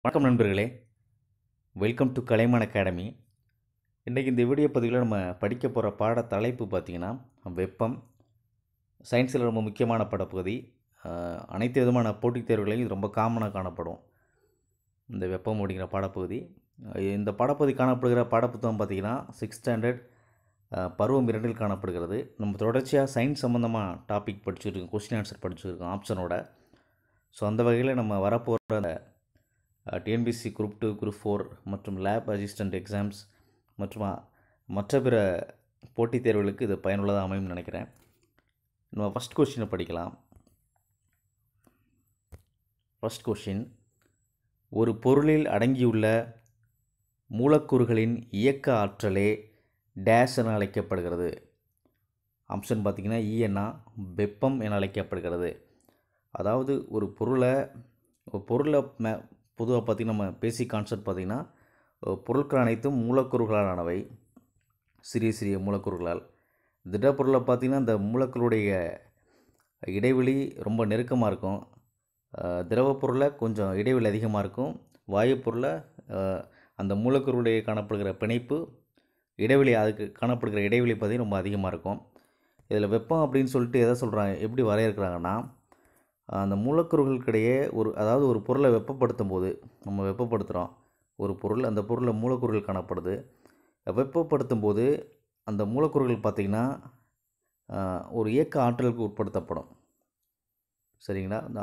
வணக்கம் நண்பர்களே, welcome to கலைமான் academy. இன்றைக்கி இந்த வீடியோ பதிவில் நம்ம படிக்க போகிற பாட தலைப்பு பார்த்திங்கன்னா வெப்பம். சயின்ஸில் ரொம்ப முக்கியமான பாடப்பகுதி. அனைத்து விதமான போட்டித் தேர்வுகளையும் இது ரொம்ப காமனாக காணப்படும் இந்த வெப்பம் அப்படிங்கிற பாடப்பகுதி. இந்த பாடப்பகுதி காணப்படுகிற பாடப்புத்தகம் பார்த்திங்கன்னா 6th ஸ்டாண்டர்ட் பருவம் 2 காணப்படுகிறது. நம்ம தொடர்ச்சியாக சயின்ஸ் சம்மந்தமாக டாபிக் படிச்சுருக்கோம், கொஸ்டின் ஆன்சர் படிச்சுருக்கோம் ஆப்ஷனோட. ஸோ அந்த வகையில் நம்ம வரப்போகிற டிஎன்பிஎஸ்சி குரூப் 2, குரூப் 4 மற்றும் லேப் அசிஸ்டண்ட் எக்ஸாம்ஸ் மற்றும் மற்ற பிற போட்டித் தேர்வுகளுக்கு இது பயனுள்ளதாக அமையும்னு நினைக்கிறேன். நம்ம ஃபஸ்ட் கொஸ்டினை படிக்கலாம். ஃபஸ்ட் கொஸ்டின், ஒரு பொருளில் அடங்கியுள்ள மூலக்கூறுகளின் இயக்க ஆற்றலே டேஷ் என அழைக்கப்படுகிறது. ஆப்ஷன் பார்த்திங்கன்னா ஈஎன்னா வெப்பம் என அழைக்கப்படுகிறது. அதாவது ஒரு பொருளை பொதுவாக பார்த்திங்கன்னா நம்ம பேசிக் கான்செப்ட் பார்த்திங்கன்னா பொருட்கள் அனைத்தும் மூலக்கூறுகளானவை, சிறிய சிறிய மூலக்கூறுகளால். திடப்பொருளை பார்த்திங்கன்னா இந்த மூலக்கூறுடைய இடைவெளி ரொம்ப நெருக்கமாக இருக்கும். திரவ பொருளை கொஞ்சம் இடைவெளி அதிகமாக இருக்கும். வாயு பொருளை அந்த மூலக்கூறுடைய காணப்படுகிற பிணைப்பு இடைவெளி, அதுக்கு காணப்படுகிற இடைவெளி பார்த்திங்கன்னா ரொம்ப அதிகமாக இருக்கும். இதில் வெப்பம் அப்படின்னு சொல்லிட்டு எதை சொல்கிறாங்க, எப்படி வரையறுக்கிறாங்கன்னா, அந்த மூலக்கூறுகளுக்கிடையே ஒரு பொருளை வெப்பப்படுத்தும் போது, நம்ம வெப்பப்படுத்துகிறோம் ஒரு பொருள், அந்த பொருளில் மூலக்கூறுகள் காணப்படுது. வெப்பப்படுத்தும் போது அந்த மூலக்கூறுகள் பார்த்திங்கன்னா ஒரு இயக்க ஆற்றலுக்கு உட்படுத்தப்படும். சரிங்களா? அந்த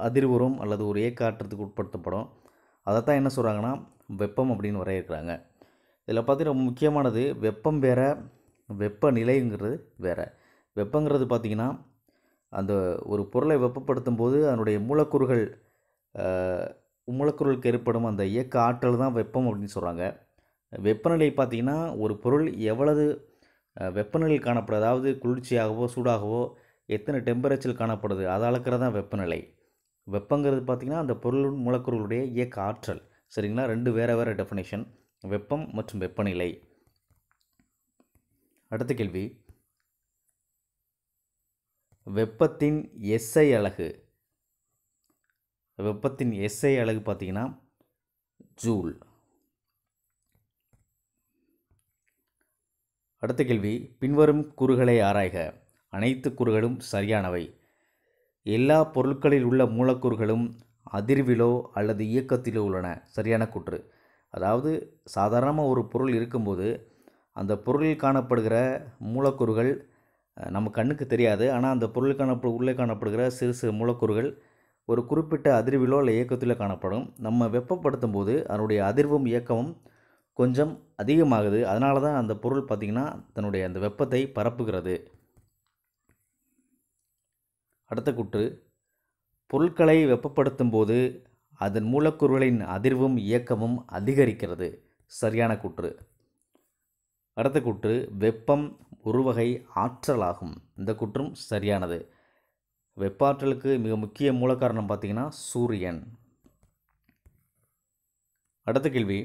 அதிர்வுறும் அல்லது ஒரு இயக்க ஆற்றலுக்கு உட்படுத்தப்படும். அதைத்தான் என்ன சொல்கிறாங்கன்னா வெப்பம் அப்படின்னு வரையறுக்கிறாங்க. இதில் பார்த்திங்கன்னா முக்கியமானது வெப்பம் வேறு, வெப்பநிலைங்கிறது வேறு. வெப்பங்கிறது பார்த்திங்கன்னா அந்த ஒரு பொருளை வெப்பப்படுத்தும் போது அதனுடைய மூலக்கூறுகளுக்கு ஏற்படும் அந்த இயக்க ஆற்றல் தான் வெப்பம் அப்படின்னு சொல்கிறாங்க. வெப்பநிலை பார்த்திங்கன்னா ஒரு பொருள் எவ்வளவு வெப்பநிலையில் காணப்படுது, அதாவது குளிர்ச்சியாகவோ சூடாகவோ எத்தனை டெம்பரேச்சர் காணப்படுது, அதை அளக்கிறது தான் வெப்பநிலை. வெப்பங்கிறது பார்த்திங்கன்னா அந்த பொருள் மூலக்கூறுகளுடைய இயக்க ஆற்றல். சரிங்களா? ரெண்டு வேறு வேறு டெஃபினேஷன், வெப்பம் மற்றும் வெப்பநிலை. அடுத்த கேள்வி, வெப்பத்தின் எஸ்ஐ அலகு. வெப்பத்தின் எஸ்ஐ அலகு பார்த்திங்கன்னா ஜூல். அடுத்த கேள்வி, பின்வரும் கூறுகளை ஆராய்க. அனைத்து கூறுகளும் சரியானவை. எல்லா பொருட்களில் உள்ள மூலக்கூறுகளும் அதிர்விலோ அல்லது இயக்கத்திலோ உள்ளன. சரியான கூற்று. அதாவது சாதாரணமாக ஒரு பொருள் இருக்கும்போது அந்த பொருளில் காணப்படுகிற மூலக்கூறுகள் நம்ம கண்ணுக்கு தெரியாது. ஆனால் அந்த பொருளுக்கான உள்ளே காணப்படுகிற சிறு சிறு மூலக்கூறுகள் ஒரு குறிப்பிட்ட அதிர்விலோ இல்லை இயக்கத்திலோ காணப்படும். நம்ம வெப்பப்படுத்தும் போது அதனுடைய அதிர்வும் இயக்கமும் கொஞ்சம் அதிகமாகுது. அதனால தான் அந்த பொருள் பார்த்திங்கன்னா தன்னுடைய அந்த வெப்பத்தை பரப்புகிறது. அடுத்த கூற்று, பொருட்களை வெப்பப்படுத்தும் போது அதன் மூலக்கூறுகளின் அதிர்வும் இயக்கமும் அதிகரிக்கிறது. சரியான கூற்று. அடுத்த கூற்று, வெப்பம் ஒரு வகை ஆற்றலாகும். இந்த கூற்றும் சரியானது. வெப்ப ஆற்றலுக்கு மிக முக்கிய மூல காரணம் பார்த்திங்கன்னா சூரியன். அடுத்த கேள்வி,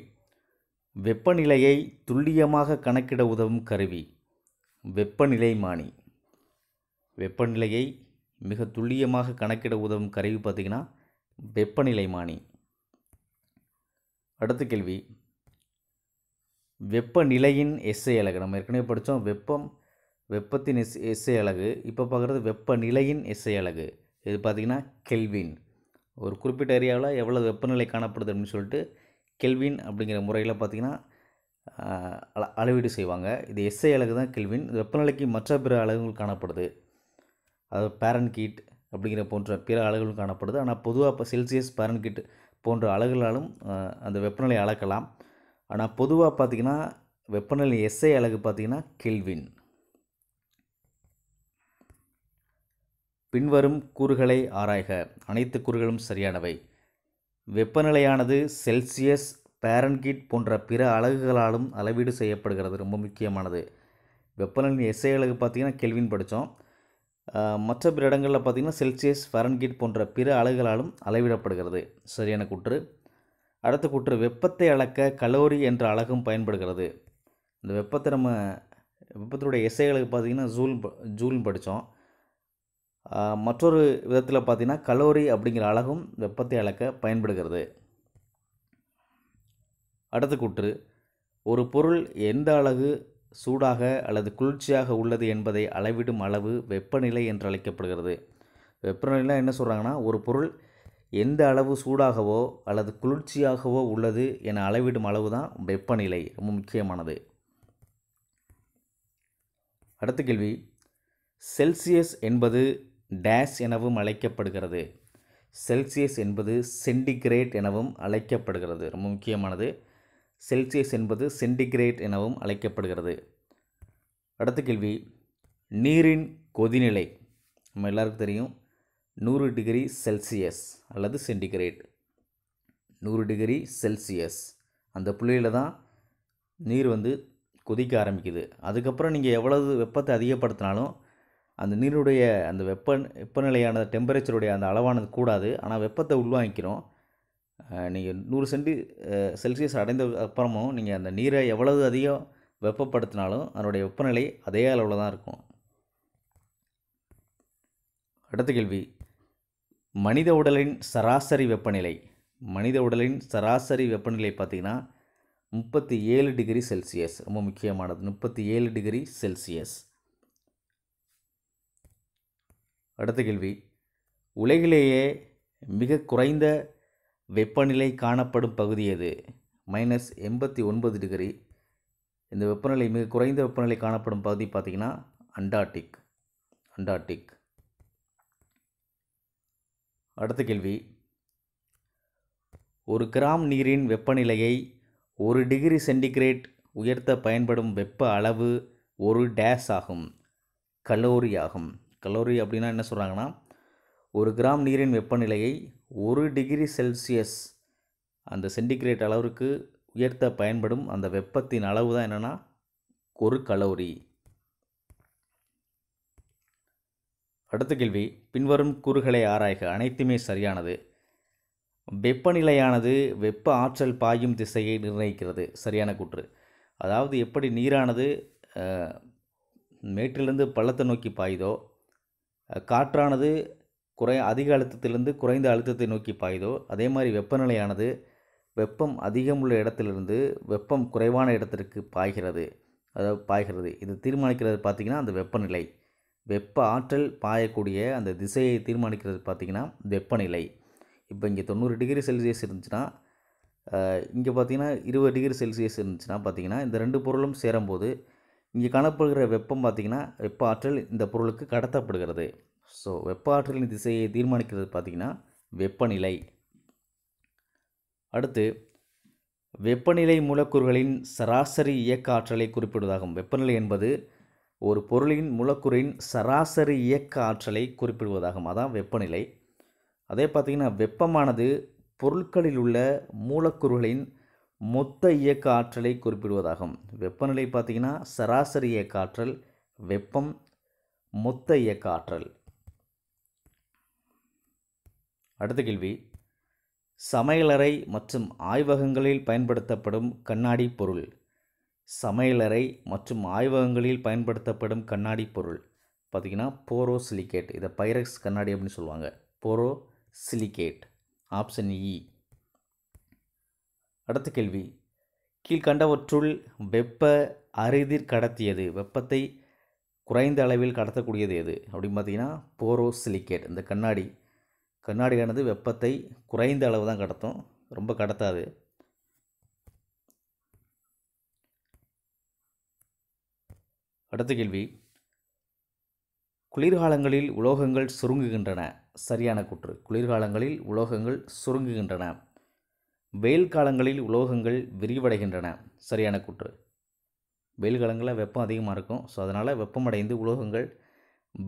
வெப்பநிலையை துல்லியமாக கணக்கிட உதவும் கருவி. வெப்பநிலைமானி. வெப்பநிலையை மிக துல்லியமாக கணக்கிட உதவும் கருவி பார்த்திங்கன்னா வெப்பநிலைமானி. அடுத்த கேள்வி, வெப்பநிலையின் எஸ்ஐ அலகு. நம்ம ஏற்கனவே படித்தோம் வெப்பத்தின் எஸ்ஐ அலகு. இப்போ பார்க்குறது வெப்பநிலையின் எஸ்ஐ அலகு. இது பார்த்திங்கன்னா கெல்வின். ஒரு குறிப்பிட்ட ஏரியாவில் எவ்வளோ வெப்பநிலை காணப்படுது அப்படின்னு சொல்லிட்டு கெல்வின் அப்படிங்கிற முறையில் பார்த்திங்கன்னா அளவீடு செய்வாங்க. இது எஸ்ஐ அலகு தான் கெல்வின். வெப்பநிலைக்கு மற்ற பிற அலகுகள் காணப்படுது. அது பாரன்ஹீட் அப்படிங்கிற போன்ற பிற அலகுகளும் காணப்படுது. ஆனால் பொதுவாக இப்போ செல்சியஸ், பாரன்ஹீட் போன்ற அலகுகளாலும் அந்த வெப்பநிலை அளக்கலாம். ஆனால் பொதுவாக பார்த்திங்கன்னா வெப்பநிலை எஸ்ஐ அலகு பார்த்திங்கன்னா கெல்வின். பின்வரும் கூறுகளை ஆராய்க. அனைத்து கூறுகளும் சரியானவை. வெப்பநிலையானது செல்சியஸ், பாரன்ஹீட் போன்ற பிற அலகுகளாலும் அளவீடு செய்யப்படுகிறது. ரொம்ப முக்கியமானது. வெப்பநிலை எஸ்ஐ அலகு பார்த்திங்கன்னா கெல்வின் படித்தோம். மற்ற பிற இடங்களில் பார்த்திங்கன்னா செல்சியஸ், பாரன்ஹீட் போன்ற பிற அலகுகளாலும் அளவிடப்படுகிறது. சரியான கூற்று. அடுத்த கூற்று, வெப்பத்தை அளக்க கலோரி என்ற அலகும் பயன்படுகிறது. இந்த வெப்பத்தினுடைய எஸ்ஐ அலகு பார்த்திங்கன்னா ஜூல்னு படித்தோம். மற்றொரு விதத்தில் பார்த்திங்கன்னா கலோரி அப்படிங்கிற அலகும் வெப்பத்தை அளக்க பயன்படுகிறது. அடுத்த கூற்று, ஒரு பொருள் எந்த அளவு சூடாக அல்லது குளிர்ச்சியாக உள்ளது என்பதை அளவிடும் அளவு வெப்பநிலை என்று அழைக்கப்படுகிறது. வெப்பநிலைனா என்ன சொல்கிறாங்கன்னா, ஒரு பொருள் எந்த அளவு சூடாகவோ அல்லது குளிர்ச்சியாகவோ உள்ளது என அளவிடும் அளவு தான் வெப்பநிலை. ரொம்ப முக்கியமானது. அடுத்த கேள்வி, செல்சியஸ் என்பது டேஸ் எனவும் அழைக்கப்படுகிறது. செல்சியஸ் என்பது சென்டிகிரேட் எனவும் அழைக்கப்படுகிறது. ரொம்ப முக்கியமானது. செல்சியஸ் என்பது சென்டிகிரேட் எனவும் அழைக்கப்படுகிறது. அடுத்த கேள்வி, நீரின் கொதிநிலை நம்ம எல்லாருக்கும் தெரியும் 100 டிகிரி செல்சியஸ் அல்லது சென்டிகிரேட். 100 டிகிரி செல்சியஸ் அந்த புள்ளியில் தான் நீர் கொதிக்க ஆரம்பிக்குது. அதுக்கப்புறம் நீங்கள் எவ்வளவு வெப்பத்தை அதிகப்படுத்தினாலும் அந்த நீருடைய அந்த வெப்பநிலையான டெம்பரேச்சருடைய அந்த அளவானது கூடாது. ஆனால் வெப்பத்தை உள்வாங்கிக்கிறோம். நீங்கள் 100 செல்சியஸ் அடைந்த அப்புறமும் நீங்கள் அந்த நீரை எவ்வளவு அதிகம் வெப்பப்படுத்தினாலும் அதனுடைய வெப்பநிலை அதே அளவில் தான் இருக்கும். அடுத்த கேள்வி, மனித உடலின் சராசரி வெப்பநிலை. மனித உடலின் சராசரி வெப்பநிலை பார்த்திங்கன்னா 37 டிகிரி செல்சியஸ். ரொம்ப முக்கியமானது. 37 டிகிரி செல்சியஸ். அடுத்த கேள்வி, உலகிலேயே மிக குறைந்த வெப்பநிலை காணப்படும் பகுதி எது? -89 டிகிரி. இந்த வெப்பநிலை மிக குறைந்த வெப்பநிலை காணப்படும் பகுதி பார்த்திங்கன்னா அண்டார்டிக். அடுத்த கேள்வி, ஒரு கிராம் நீரின் வெப்பநிலையை 1 டிகிரி சென்டிகிரேட் உயர்த்த பயன்படும் வெப்ப அளவு ஒரு டேஸ் ஆகும். கலோரி ஆகும். கலோரி அப்படின்னா என்ன சொல்கிறாங்கன்னா, ஒரு கிராம் நீரின் வெப்பநிலையை 1 டிகிரி செல்சியஸ் அந்த சென்டிகிரேட் அளவிற்கு உயர்த்த பயன்படும் அந்த வெப்பத்தின் அளவு தான் என்னென்னா ஒரு கலோரி. அடுத்த கேள்வி, பின்வரும் கூறுகளை ஆராய்க. அனைத்துமே சரியானது. வெப்பநிலையானது வெப்ப ஆற்றல் பாயும் திசையை நிர்ணயிக்கிறது. சரியான கூற்று. அதாவது எப்படி நீரானது மேட்டிலிருந்து பள்ளத்தை நோக்கி பாயுதோ, காற்றானது அதிக அழுத்தத்திலிருந்து குறைந்த அழுத்தத்தை நோக்கி பாயுதோ, அதே மாதிரி வெப்பநிலையானது வெப்பம் அதிகம் உள்ள இடத்திலிருந்து வெப்பம் குறைவான இடத்திற்கு பாய்கிறது. இது தீர்மானிக்கிறது பார்த்திங்கன்னா அந்த வெப்பநிலை. வெப்ப ஆற்றல் பாயக்கூடிய அந்த திசையை தீர்மானிக்கிறது பார்த்திங்கன்னா வெப்பநிலை. இப்போ இங்கே 90 டிகிரி செல்சியஸ் இருந்துச்சுன்னா, இங்கே பார்த்திங்கன்னா 20 டிகிரி செல்சியஸ் இருந்துச்சுன்னா பார்த்திங்கன்னா இந்த ரெண்டு பொருளும் சேரும்போது இங்கே காணப்படுகிற வெப்பம் பார்த்திங்கன்னா வெப்ப ஆற்றல் இந்த பொருளுக்கு கடத்தப்படுகிறது. ஸோ வெப்ப ஆற்றலின் திசையை தீர்மானிக்கிறது பார்த்திங்கன்னா வெப்பநிலை. அடுத்து, வெப்பநிலை மூலக்கூறுகளின் சராசரி இயக்க ஆற்றலை குறிப்பிடுவதாகும். வெப்பநிலை என்பது ஒரு பொருளின் மூலக்கூறின் சராசரி இயக்க ஆற்றலை குறிப்பிடுவதாகும். அதான் வெப்பநிலை. அதே பார்த்திங்கன்னா வெப்பமானது பொருட்களில் உள்ள மூலக்கூறுகளின் மொத்த இயக்க ஆற்றலை குறிப்பிடுவதாகும். வெப்பநிலை பார்த்திங்கன்னா சராசரி இயக்க ஆற்றல், வெப்பம் மொத்த இயக்க ஆற்றல். அடுத்த கேள்வி, சமையலறை மற்றும் ஆய்வகங்களில் பயன்படுத்தப்படும் கண்ணாடி பொருள். சமையலறை மற்றும் ஆய்வகங்களில் பயன்படுத்தப்படும் கண்ணாடி பொருள் பார்த்திங்கன்னா போரோசிலிகேட். இதை பைரெக்ஸ் கண்ணாடி அப்படின்னு சொல்லுவாங்க. போரோசிலிகேட். ஆப்ஷன் இ. அடுத்த கேள்வி, கீழ்கண்டவற்றுள் வெப்ப அரிதிர் கடத்தியது. வெப்பத்தை குறைந்த அளவில் கடத்தக்கூடியது எது அப்படின்னு பார்த்திங்கன்னா போரோசிலிகேட். இந்த கண்ணாடியானது வெப்பத்தை குறைந்த அளவு தான் கடத்தும், ரொம்ப கடத்தாது. அடுத்த கேள்வி, குளிர்காலங்களில் உலோகங்கள் சுருங்குகின்றன. சரியான கூற்று. குளிர்காலங்களில் உலோகங்கள் சுருங்குகின்றன. வெயில் காலங்களில் உலோகங்கள் விரிவடைகின்றன. சரியான கூற்று. வெயில் காலங்களில் வெப்பம் அதிகமாக இருக்கும். ஸோ அதனால் வெப்பமடைந்து உலோகங்கள்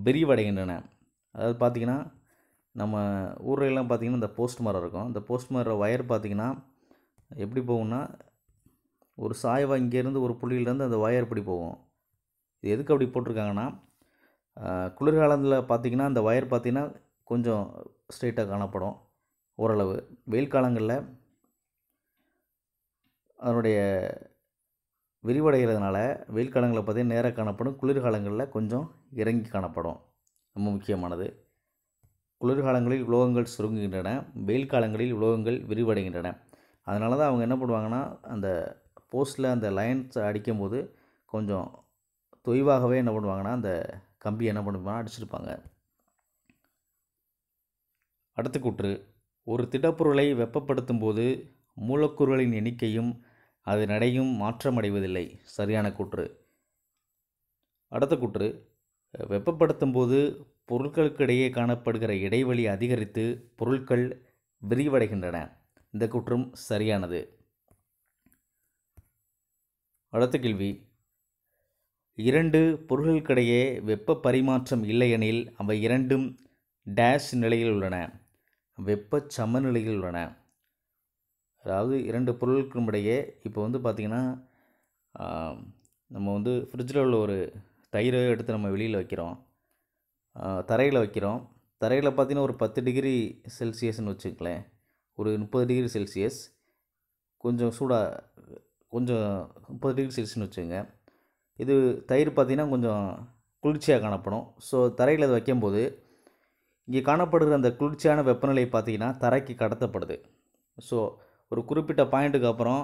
விரிவடைகின்றன. அதாவது பார்த்திங்கன்னா நம்ம ஊரெல்லாம் பார்த்திங்கன்னா இந்த போஸ்ட் மரம் இருக்கும். இந்த போஸ்ட் மர ஒயர் பார்த்திங்கன்னா எப்படி போகும்னா, ஒரு சாய்வாக இங்கேருந்து ஒரு புள்ளியிலேருந்து அந்த ஒயர் இப்படி போகும். இது எதுக்கு அப்படி போட்டிருக்காங்கன்னா, குளிர்காலத்தில் பார்த்திங்கன்னா அந்த ஒயர் பார்த்திங்கன்னா கொஞ்சம் ஸ்ட்ரெயிட்டாக காணப்படும் ஓரளவு. வெயில் காலங்களில் அதனுடைய விரிவடைகிறதுனால வெயில் காலங்களில் பார்த்திங்கன்னா நேராக காணப்படும், குளிர்காலங்களில் கொஞ்சம் இறங்கி காணப்படும். ரொம்ப முக்கியமானது. குளிர்காலங்களில் உலோகங்கள் சுருங்குகின்றன, வெயில் காலங்களில் உலோகங்கள் விரிவடைகின்றன. அதனால தான் அவங்க என்ன பண்ணுவாங்கன்னா, அந்த போஸ்ட்டில் அந்த லைன்ஸ் அடிக்கும்போது கொஞ்சம் தொய்வாகவே என்ன பண்ணுவாங்கன்னா, அந்த கம்பி என்ன பண்ணுவாங்கன்னா அடிச்சிருப்பாங்க. அடுத்த கூற்று, ஒரு திடப்பொருளை வெப்பப்படுத்தும் போது மூலக்கூறுகளின் எண்ணிக்கையும் அதன் எடையும் மாற்றமடைவதில்லை. சரியான கூற்று. அடுத்த கூற்று, வெப்பப்படுத்தும் போது பொருட்களுக்கு இடையே காணப்படுகிற இடைவெளி அதிகரித்து பொருட்கள் விரிவடைகின்றன. இந்த கூற்றும் சரியானது. அடுத்த கேள்வி, இரண்டு பொருட்களுக்கிடையே வெப்ப பரிமாற்றம் இல்லையெனில் அவை இரண்டும் டேஷ் நிலையில் உள்ளன. வெப்ப சமநிலையில் உள்ளன. அதாவது இரண்டு பொருட்களுக்கும் இடையே இப்போ வந்து பார்த்திங்கன்னா, நம்ம வந்து ஃப்ரிட்ஜில் உள்ள ஒரு தயிரை எடுத்து நம்ம வெளியில் வைக்கிறோம், தரையில் வைக்கிறோம். தரையில் பார்த்திங்கன்னா ஒரு 10 டிகிரி செல்சியஸ்ன்னு வச்சுக்கங்களேன், ஒரு 30 டிகிரி செல்சியஸ், கொஞ்சம் சூடாக கொஞ்சம் 30 டிகிரி செல்சியஸ்னு வச்சுங்க. இது தயிர் பார்த்திங்கன்னா கொஞ்சம் குளிர்ச்சியாக காணப்படும். ஸோ தரையில் அதை வைக்கும்போது இங்கே காணப்படுகிற அந்த குளிர்ச்சியான வெப்பநிலை பார்த்திங்கன்னா தரைக்கு கடத்தப்படுது. ஸோ ஒரு குறிப்பிட்ட பாயிண்ட்டுக்கு அப்புறம்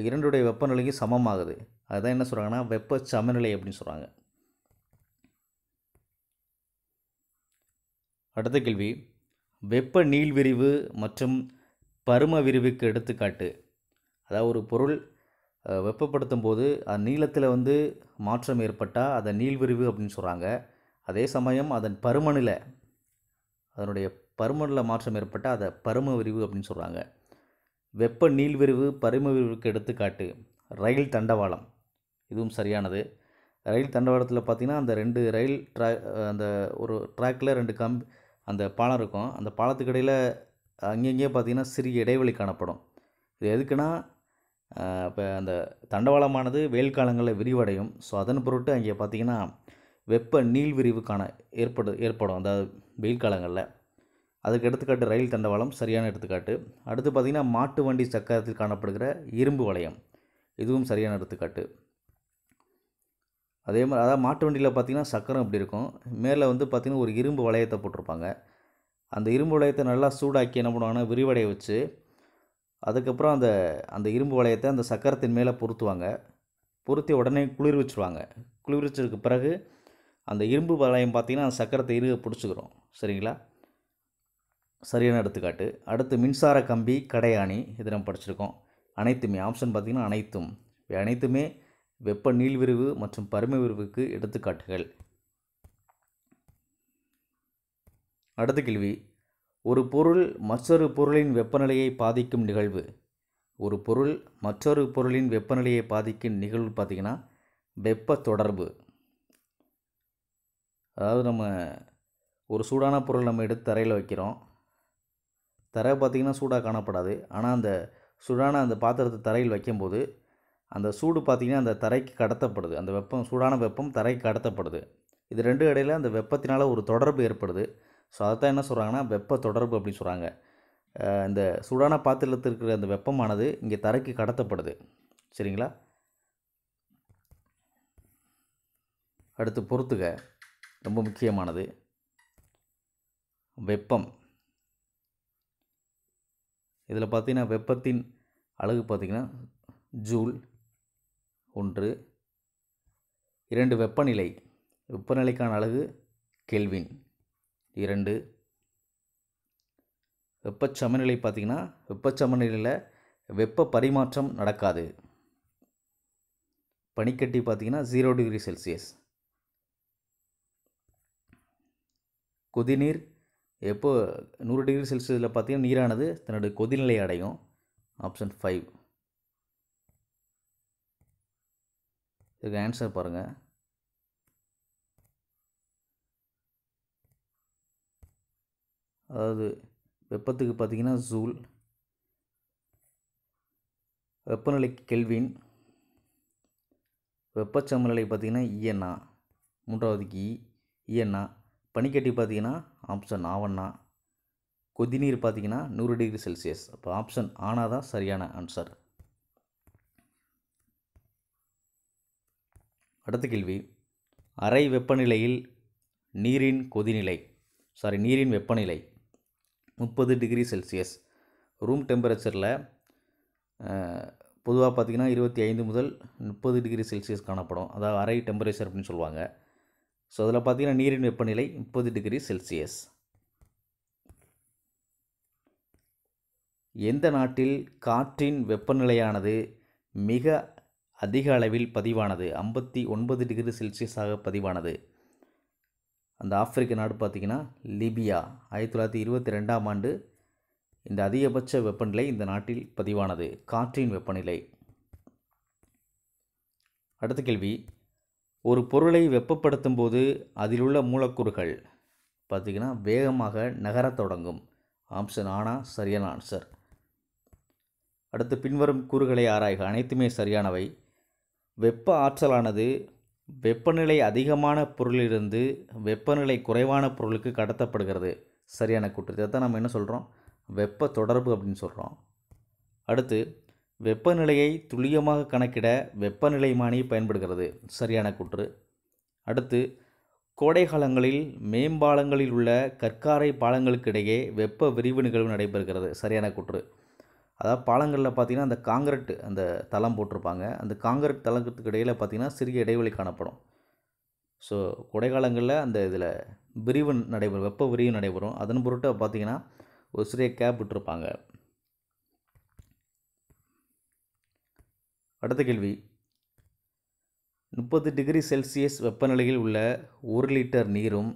இரண்டுடைய வெப்பநிலையும் சமமாகுது. அதுதான் என்ன சொல்கிறாங்கன்னா வெப்ப சமநிலை அப்படின்னு சொல்கிறாங்க. அடுத்த கேள்வி, வெப்ப நீள்விரிவு மற்றும் பரும விரிவுக்கு எடுத்துக்காட்டு. அதாவது ஒரு பொருள் வெப்பப்படுத்தும் போது அது நீளத்தில் வந்து மாற்றம் ஏற்பட்டால் அதை நீள்விரிவு அப்படின்னு சொல்கிறாங்க. அதே சமயம் அதன் பருமனில் அதனுடைய பருமனில் மாற்றம் ஏற்பட்டால் அதை பரும விரிவு அப்படின்னு சொல்கிறாங்க. வெப்ப நீள்விரிவு பரும விரிவுக்கு எடுத்துக்காட்டு ரயில் தண்டவாளம். இதுவும் சரியானது. ரயில் தண்டவாளத்தில் பார்த்திங்கன்னா அந்த 2 ரயில் அந்த ஒரு ட்ராக்கில் 2 அந்த பாலம் இருக்கும். அந்த பாலத்துக்கு இடையில் அங்கங்கே பார்த்திங்கன்னா சிறிய இடைவெளி காணப்படும். இது எதுக்குன்னா, இப்போ அந்த தண்டவாளமானது வெயில் காலங்களில் விரிவடையும். ஸோ அதன் பொருட்டு அங்கே பார்த்திங்கன்னா வெப்ப நீள்விரிவு ஏற்படும் அதாவது வெயில் காலங்களில். அதுக்கு எடுத்துக்காட்டு ரயில் தண்டவாளம் சரியான எடுத்துக்காட்டு. அடுத்து பார்த்திங்கன்னா மாட்டு வண்டி சக்கரத்தில் காணப்படுகிற இரும்பு வளையம். இதுவும் சரியான எடுத்துக்காட்டு. அதே மாதிரி அதாவது மாட்டு வண்டியில் பார்த்திங்கன்னா சக்கரம் இப்படி இருக்கும், மேலே வந்து பார்த்திங்கன்னா ஒரு இரும்பு வளையத்தை போட்டிருப்பாங்க. அந்த இரும்பு வளையத்தை நல்லா சூடாக்கி என்ன பண்ணுவாங்கன்னா விரிவடைய வச்சு அதுக்கப்புறம் அந்த அந்த இரும்பு வளையத்தை அந்த சக்கரத்தின் மேலே பொருத்துவாங்க. பொருத்தி உடனே குளிர்விச்சுருவாங்க. குளிர்விச்சதுக்கு பிறகு அந்த இரும்பு வளையம் பார்த்திங்கன்னா அந்த சக்கரத்தை இறுக பிடிச்சிக்கிறோம். சரிங்களா? சரியான எடுத்துக்காட்டு. அடுத்து மின்சார கம்பி, கடையாணி. இது நம்ம படிச்சிருக்கோம். அனைத்துமே ஆப்ஷன் பார்த்திங்கன்னா அனைத்தும். இவை அனைத்துமே வெப்ப நீள்விரிவு மற்றும் பரும விரிவுக்கு எடுத்துக்காட்டுகள். அடுத்த கேள்வி, ஒரு பொருள் மற்றொரு பொருளின் வெப்பநிலையை பாதிக்கும் நிகழ்வு. ஒரு பொருள் மற்றொரு பொருளின் வெப்பநிலையை பாதிக்கும் நிகழ்வு பார்த்திங்கன்னா வெப்ப தொடர்பு. அதாவது நம்ம ஒரு சூடான பொருள் நம்ம எடுத்து தரையில் வைக்கிறோம். தரை பார்த்திங்கன்னா சூடாக காணப்படாது. ஆனால் அந்த சூடான அந்த பாத்திரத்தை தரையில் வைக்கும்போது அந்த சூடு பார்த்திங்கன்னா அந்த தரைக்கு கடத்தப்படுது. அந்த வெப்பம், சூடான வெப்பம் தரைக்கு கடத்தப்படுது. இது ரெண்டு இடையில் அந்த வெப்பத்தினால் ஒரு தொடர்பு ஏற்படுது. ஸோ அதைத்தான் என்ன சொல்கிறாங்கன்னா வெப்ப தொடர்பு அப்படின்னு சொல்கிறாங்க. இந்த சூடான பாத்திரத்தில் இருக்கிற அந்த வெப்பமானது இங்கே தரைக்கு கடத்தப்படுது. சரிங்களா? அடுத்து பொறுத்துக, ரொம்ப முக்கியமானது. வெப்பம். இதில் பார்த்திங்கன்னா வெப்பத்தின் அலகு பார்த்திங்கன்னா ஜூல் 1. 2 வெப்பநிலை. வெப்பநிலைக்கான அலகு கெல்வின் 2. வெப்பச்சமநிலை பார்த்திங்கன்னா வெப்பச்சமநிலையில் வெப்ப பரிமாற்றம் நடக்காது. பனிக்கட்டி பார்த்திங்கன்னா 0 டிகிரி செல்சியஸ். கொதிநீர் எப்போ 100 டிகிரி செல்சியஸில் பார்த்திங்கன்னா நீரானது தன்னுடைய கொதிநிலை அடையும். ஆப்ஷன் 5. இதுக்கு ஆன்சர் பாருங்கள். அதாவது வெப்பத்துக்கு பார்த்திங்கன்னா ஜூல், வெப்பநிலைக்கு கெல்வின், வெப்பச்சமநிலை பார்த்திங்கன்னா இஎன்ஆ, 3வதுக்கு இஎன்ஆ, பனிக்கட்டி பார்த்திங்கன்னா ஆப்ஷன் ஆவண்ணா, கொதிநீர் பார்த்திங்கன்னா 100 டிகிரி செல்சியஸ். அப்போ ஆப்ஷன் ஆனா தான் சரியான ஆன்சர். அடுத்த கேள்வி, அறை வெப்பநிலையில் நீரின் வெப்பநிலை 30 டிகிரி செல்சியஸ். ரூம் டெம்பரேச்சரில் பொதுவாக பார்த்திங்கன்னா 25 முதல் 30 டிகிரி செல்சியஸ் காணப்படும். அதாவது அறை டெம்பரேச்சர் அப்படின்னு சொல்லுவாங்க. ஸோ அதில் பார்த்திங்கன்னா நீரின் வெப்பநிலை 30 டிகிரி செல்சியஸ். எந்த நாட்டில் காற்றின் வெப்பநிலையானது மிக அதிக அளவில் பதிவானது? 59 டிகிரி செல்சியஸாக பதிவானது. அந்த ஆப்பிரிக்க நாடு பார்த்திங்கன்னா லிபியா. 1922ஆம் ஆண்டு இந்த அதிகபட்ச வெப்பநிலை இந்த நாட்டில் பதிவானது, காற்றின் வெப்பநிலை. அடுத்த கேள்வி, ஒரு பொருளை வெப்பப்படுத்தும் போது அதில் உள்ள மூலக்கூறுகள் பார்த்திங்கன்னா வேகமாக நகரத் தொடங்கும். ஆப்ஷன் ஆனா சரியான ஆன்சர். அடுத்து பின்வரும் கூறுகளை ஆராய்க. அனைத்துமே சரியானவை. வெப்ப ஆற்றலானது வெப்பநிலை அதிகமான பொருளிலிருந்து வெப்பநிலை குறைவான பொருளுக்கு கடத்தப்படுகிறது. சரியான கூற்று. இதைத்தான் நம்ம என்ன சொல்கிறோம்? வெப்ப தொடர்பு அப்படின்னு சொல்கிறோம். அடுத்து வெப்பநிலையை துல்லியமாக கணக்கிட வெப்பநிலைமானி பயன்படுகிறது. சரியான கூற்று. அடுத்து கோடை காலங்களில் மேம்பாலங்களில் உள்ள கற்காரை பாலங்களுக்கு இடையே வெப்ப விரிவு நிகழ்வு நடைபெறுகிறது. சரியான கூற்று. அதாவது பாலங்களில் பார்த்திங்கன்னா அந்த காங்கிரீட் அந்த தளம் போட்டிருப்பாங்க. அந்த காங்கிரீட் தளத்துக்கு இடையில் பார்த்திங்கன்னா சிறிய இடைவெளி காணப்படும். ஸோ கோடைக்காலங்களில் அந்த இதில் விரிவு நடைபெறும், வெப்ப விரிவு நடைபெறும். அதன் பொருட்டு பார்த்திங்கன்னா ஒரு சிறிய கேப் விட்டுருப்பாங்க. அடுத்த கேள்வி, 30 டிகிரி செல்சியஸ் வெப்பநிலையில் உள்ள 1 லிட்டர் நீரும்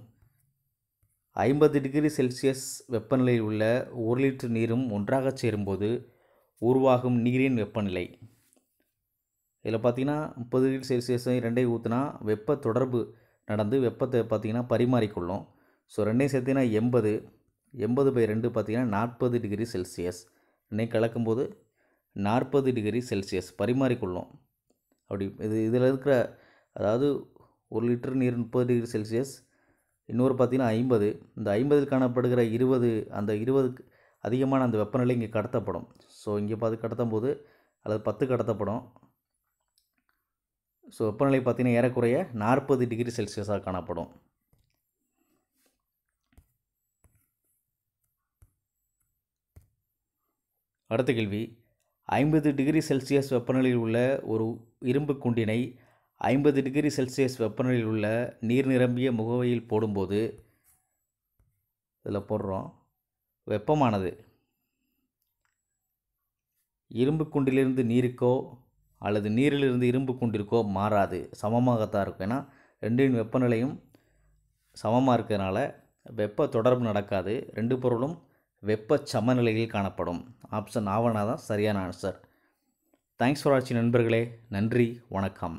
50 டிகிரி செல்சியஸ் வெப்பநிலையில் உள்ள 1 லிட்டர் நீரும் ஒன்றாக சேரும்போது உருவாகும் நீரின் வெப்பநிலை. இதில் பார்த்திங்கன்னா 30 டிகிரி செல்சியஸை ரெண்டையும் ஊற்றினா வெப்ப தொடர்பு நடந்து வெப்பத்தை பார்த்திங்கன்னா பரிமாறிக்கொள்ளும். ஸோ ரெண்டையும் சேர்த்திங்கன்னா 80/2 பார்த்திங்கன்னா 40 டிகிரி செல்சியஸ். ரெண்டையும் கலக்கும்போது 40 டிகிரி செல்சியஸ் பரிமாறிக்கொள்ளும். அப்படி இதில் இருக்கிற அதாவது 1 லிட்டர் நீர் 30 டிகிரி செல்சியஸ், இன்னொரு பார்த்திங்கன்னா 50. இந்த 50 காணப்படுகிற 20, அந்த 20க்கு அதிகமான அந்த வெப்பநிலை இங்கே கடத்தப்படும். ஸோ இங்கே கடத்தும் போது அல்லது 10 கடத்தப்படும். ஸோ வெப்பநிலை பார்த்திங்கன்னா ஏறக்குறைய 40 டிகிரி செல்சியஸாக காணப்படும். அடுத்த கேள்வி, 50 டிகிரி செல்சியஸ் வெப்பநிலையில் உள்ள ஒரு இரும்பு குண்டினை 50 டிகிரி செல்சியஸ் வெப்பநிலையில் உள்ள நீர் நிரம்பிய முகவையில் போடும்போது இதில் போடுறோம் வெப்பமானது இரும்பு குண்டிலிருந்து நீருக்கோ அல்லது நீரிலிருந்து இரும்பு குண்டிற்கோ மாறாது, சமமாகத்தான் இருக்கும். ஏன்னா ரெண்டின் வெப்பநிலையும் சமமாக இருக்கிறதுனால வெப்ப தொடர்பு நடக்காது. ரெண்டு பொருளும் வெப்ப சமநிலையில் காணப்படும். ஆப்ஷன் ஆவனா தான் சரியான ஆன்சர். தேங்க்ஸ் ஃபார் வாட்சிங் நண்பர்களே. நன்றி, வணக்கம்.